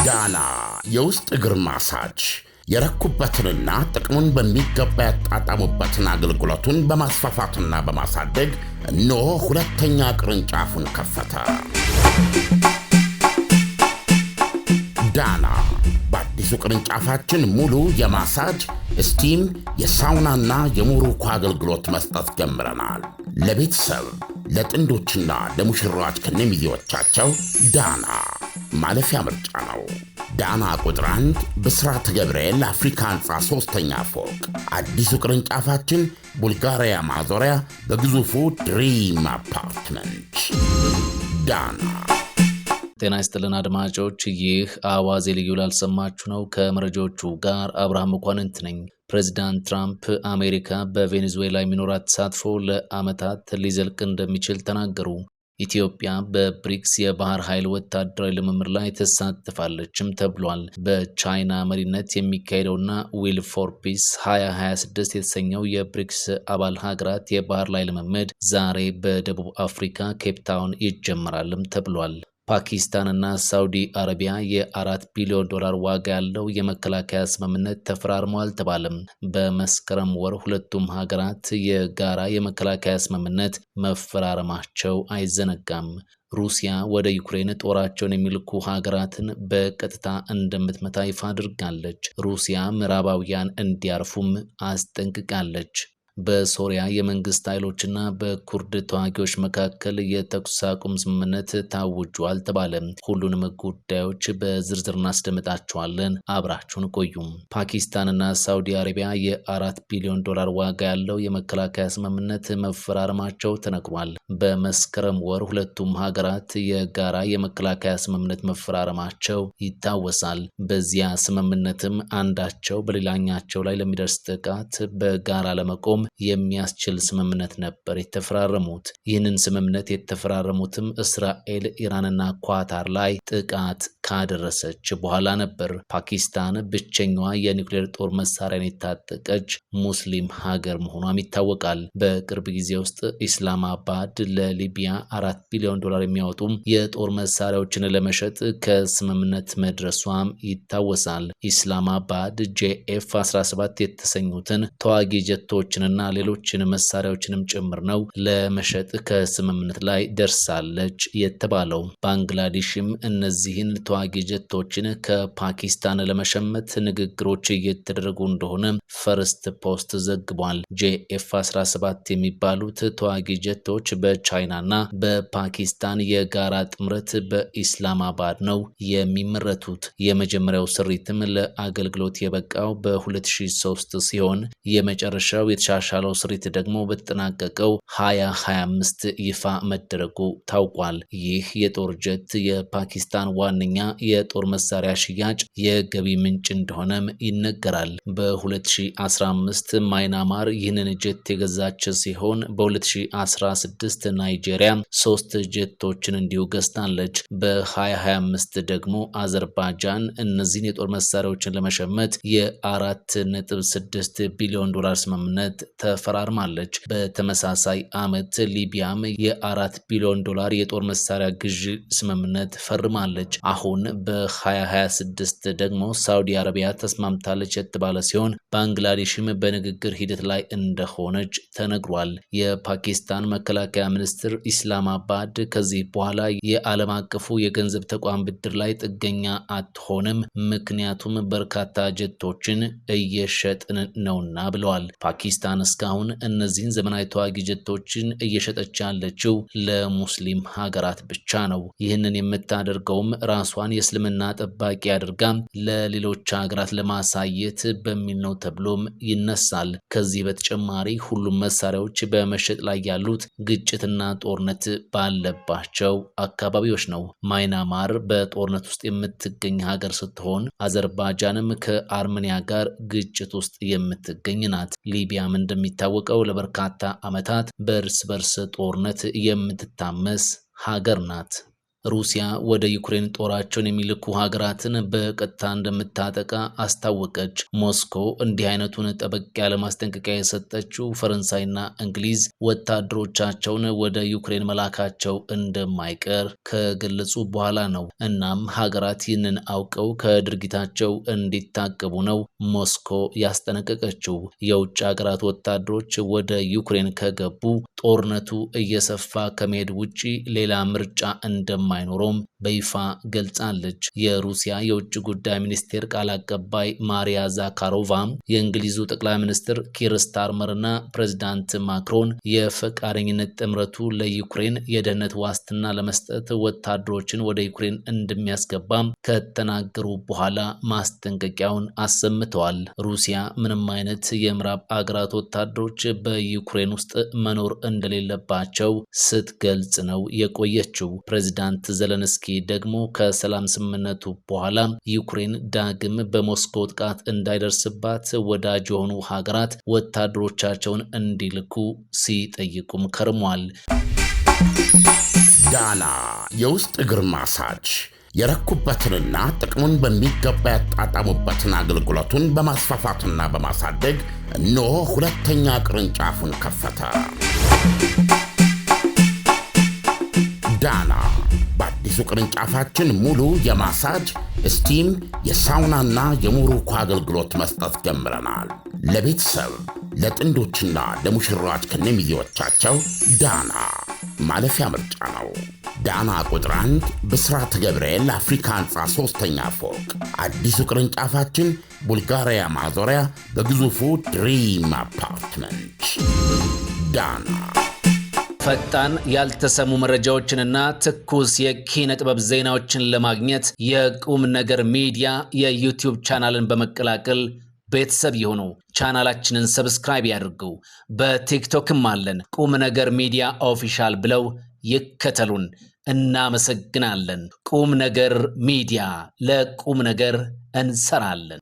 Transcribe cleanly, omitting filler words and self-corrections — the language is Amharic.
ዳና የውስጥ እግር ማሳጅ የረኩበትንና ጥቅሙን በሚገባ ያጣጣሙበትን አገልግሎቱን በማስፋፋትና በማሳደግ እነሆ ሁለተኛ ቅርንጫፉን ከፈተ። ዳና በአዲሱ ቅርንጫፋችን ሙሉ የማሳጅ ስቲም፣ የሳውናና የሞሮኮ አገልግሎት መስጠት ጀምረናል። ለቤተሰብ ለጥንዶችና ለሙሽራዎች ከነሚዜዎቻቸው ዳና ማለፊያ ምርጫ ነው። ዳና ቁጥር 1 ብስራተ ገብርኤል አፍሪካ ህንፃ 3ኛ ፎቅ። አዲሱ ቅርንጫፋችን ቡልጋሪያ ማዞሪያ በግዙፉ ድሪም አፓርትመንት። ዳና። ጤና ይስጥልን አድማጮች፣ ይህ አዋዜ ልዩ ላልሰማችሁ ነው። ከመረጃዎቹ ጋር አብርሃም መኳንንት ነኝ። ፕሬዚዳንት ትራምፕ አሜሪካ በቬኔዙዌላ የሚኖራት ተሳትፎ ለዓመታት ሊዘልቅ እንደሚችል ተናገሩ። ኢትዮጵያ በብሪክስ የባህር ኃይል ወታደራዊ ልምምድ ላይ ትሳተፋለችም ተብሏል። በቻይና መሪነት የሚካሄደውና ዊል ፎር ፒስ 2026 የተሰኘው የብሪክስ አባል ሀገራት የባህር ላይ ልምምድ ዛሬ በደቡብ አፍሪካ ኬፕታውን ይጀመራልም ተብሏል። ፓኪስታንና ሳውዲ አረቢያ የ4 ቢሊዮን ዶላር ዋጋ ያለው የመከላከያ ስምምነት ተፈራርመዋል ተባለም። በመስከረም ወር ሁለቱም ሀገራት የጋራ የመከላከያ ስምምነት መፈራረማቸው አይዘነጋም። ሩሲያ ወደ ዩክሬን ጦራቸውን የሚልኩ ሀገራትን በቀጥታ እንደምትመታ ይፋ አድርጋለች። ሩሲያ ምዕራባውያን እንዲያርፉም አስጠንቅቃለች። በሶሪያ የመንግስት ኃይሎችና በኩርድ ተዋጊዎች መካከል የተኩስ አቁም ስምምነት ታውጇል ተባለ። ሁሉንም ጉዳዮች በዝርዝር እናስደምጣቸዋለን። አብራችሁን ቆዩም። ፓኪስታንና ሳውዲ አረቢያ የ4 ቢሊዮን ዶላር ዋጋ ያለው የመከላከያ ስምምነት መፈራረማቸው ተነግሯል። በመስከረም ወር ሁለቱም ሀገራት የጋራ የመከላከያ ስምምነት መፈራረማቸው ይታወሳል። በዚያ ስምምነትም አንዳቸው በሌላኛቸው ላይ ለሚደርስ ጥቃት በጋራ ለመቆም የሚያስችል ስምምነት ነበር የተፈራረሙት። ይህንን ስምምነት የተፈራረሙትም እስራኤል ኢራንና ኳታር ላይ ጥቃት ካደረሰች በኋላ ነበር። ፓኪስታን ብቸኛዋ የኒውክሌር ጦር መሳሪያን የታጠቀች ሙስሊም ሀገር መሆኗም ይታወቃል። በቅርብ ጊዜ ውስጥ ኢስላማባድ ለሊቢያ 4 ቢሊዮን ዶላር የሚያወጡ የጦር መሳሪያዎችን ለመሸጥ ከስምምነት መድረሷም ይታወሳል። ኢስላማባድ JF-17 የተሰኙትን ተዋጊ ጀቶችንና ሌሎችን መሳሪያዎችንም ጭምር ነው ለመሸጥ ከስምምነት ላይ ደርሳለች የተባለው። ባንግላዴሽም እነዚህን ተዋጊ ጀቶችን ከፓኪስታን ለመሸመት ንግግሮች እየተደረጉ እንደሆነ ፈርስት ፖስት ዘግቧል። JF-17 የሚባሉት ተዋጊ ጀቶች በቻይናና በፓኪስታን የጋራ ጥምረት በኢስላማባድ ነው የሚመረቱት። የመጀመሪያው ስሪትም ለአገልግሎት የበቃው በ2003 ሲሆን የመጨረሻው የተሻሻለው ስሪት ደግሞ በተጠናቀቀው 2025 ይፋ መደረጉ ታውቋል። ይህ የጦር ጀት የፓኪስታን ዋነኛ የጦር መሳሪያ ሽያጭ የገቢ ምንጭ እንደሆነም ይነገራል። በ2015 ማይናማር ይህንን ጀት የገዛች ሲሆን በ2016 ናይጄሪያ 3 ጀቶችን እንዲሁ ገዝታለች። በ2025 ደግሞ አዘርባይጃን እነዚህን የጦር መሳሪያዎችን ለመሸመት የ4.6 ቢሊዮን ዶላር ስምምነት ተፈራርማለች። በተመሳሳይ ዓመት ሊቢያም የ4 ቢሊዮን ዶላር የጦር መሳሪያ ግዥ ስምምነት ፈርማለች። አሁን በ2026 ደግሞ ሳውዲ አረቢያ ተስማምታለች የተባለ ሲሆን ባንግላዴሽም በንግግር ሂደት ላይ እንደሆነች ተነግሯል። የፓኪስታን መከላከያ ሚኒስትር ኢስላማባድ ከዚህ በኋላ የዓለም አቀፉ የገንዘብ ተቋም ብድር ላይ ጥገኛ አትሆንም፣ ምክንያቱም በርካታ ጀቶችን እየሸጥን ነውና ብለዋል። ፓኪስታን እስካሁን እነዚህን ዘመናዊ ተዋጊ ጀቶችን እየሸጠች ያለችው ለሙስሊም ሀገራት ብቻ ነው። ይህንን የምታደርገውም ራሷን የእስልምና ጠባቂ አድርጋ ለሌሎች ሀገራት ለማሳየት በሚል ነው ተብሎም ይነሳል። ከዚህ በተጨማሪ ሁሉም መሳሪያዎች በመሸጥ ላይ ያሉት ግጭትና ጦርነት ባለባቸው አካባቢዎች ነው። ማይናማር በጦርነት ውስጥ የምትገኝ ሀገር ስትሆን አዘርባይጃንም ከአርሜኒያ ጋር ግጭት ውስጥ የምትገኝ ናት። ሊቢያም እንደሚታወቀው ለበርካታ ዓመታት በእርስ በርስ ጦርነት የምትታመስ ሀገር ናት። ሩሲያ ወደ ዩክሬን ጦራቸውን የሚልኩ ሀገራትን በቀጥታ እንደምታጠቃ አስታወቀች። ሞስኮ እንዲህ አይነቱን ጠበቅ ያለ ማስጠንቀቂያ የሰጠችው ፈረንሳይና እንግሊዝ ወታደሮቻቸውን ወደ ዩክሬን መላካቸው እንደማይቀር ከገለጹ በኋላ ነው። እናም ሀገራት ይህንን አውቀው ከድርጊታቸው እንዲታቀቡ ነው ሞስኮ ያስጠነቀቀችው። የውጭ ሀገራት ወታደሮች ወደ ዩክሬን ከገቡ ጦርነቱ እየሰፋ ከመሄድ ውጪ ሌላ ምርጫ እንደማይኖረውም በይፋ ገልጻለች። የሩሲያ የውጭ ጉዳይ ሚኒስቴር ቃል አቀባይ ማሪያ ዛካሮቫ የእንግሊዙ ጠቅላይ ሚኒስትር ኪር ስታርመርና ፕሬዚዳንት ማክሮን የፈቃደኝነት ጥምረቱ ለዩክሬን የደህንነት ዋስትና ለመስጠት ወታደሮችን ወደ ዩክሬን እንደሚያስገባም ከተናገሩ በኋላ ማስጠንቀቂያውን አሰምተዋል። ሩሲያ ምንም አይነት የምዕራብ አገራት ወታደሮች በዩክሬን ውስጥ መኖር እንደሌለባቸው ስትገልጽ ነው የቆየችው። ፕሬዚዳንት ዘለንስኪ ደግሞ ከሰላም ስምምነቱ በኋላ ዩክሬን ዳግም በሞስኮ ጥቃት እንዳይደርስባት ወዳጅ የሆኑ ሀገራት ወታደሮቻቸውን እንዲልኩ ሲጠይቁም ከርሟል። ዳና የውስጥ እግር ማሳጅ የረኩበትንና ጥቅሙን በሚገባ ያጣጣሙበትን አገልግሎቱን በማስፋፋትና በማሳደግ እነሆ ሁለተኛ ቅርንጫፉን ከፈተ። ዳና በአዲሱ ቅርንጫፋችን ሙሉ የማሳጅ ስቲም፣ የሳውናና የሞሮኮ አገልግሎት መስጠት ጀምረናል። ለቤተሰብ ለጥንዶችና ለሙሽራዎች ከነሚዜዎቻቸው ዳና ማለፊያ ምርጫ ነው። ዳና ቁጥር 1 ብስራተ ገብርኤል አፍሪካ ህንፃ 3ኛ ፎቅ። አዲሱ ቅርንጫፋችን ቡልጋሪያ ማዞሪያ በግዙፉ ድሪም አፓርትመንት። ዳና ፈጣን ያልተሰሙ መረጃዎችንና ትኩስ የኪነ ጥበብ ዜናዎችን ለማግኘት የቁም ነገር ሚዲያ የዩቲዩብ ቻናልን በመቀላቀል ቤተሰብ ይሁኑ። ቻናላችንን ሰብስክራይብ ያድርጉ። በቲክቶክም አለን። ቁም ነገር ሚዲያ ኦፊሻል ብለው ይከተሉን። እናመሰግናለን። ቁም ነገር ሚዲያ፣ ለቁም ነገር እንሰራለን።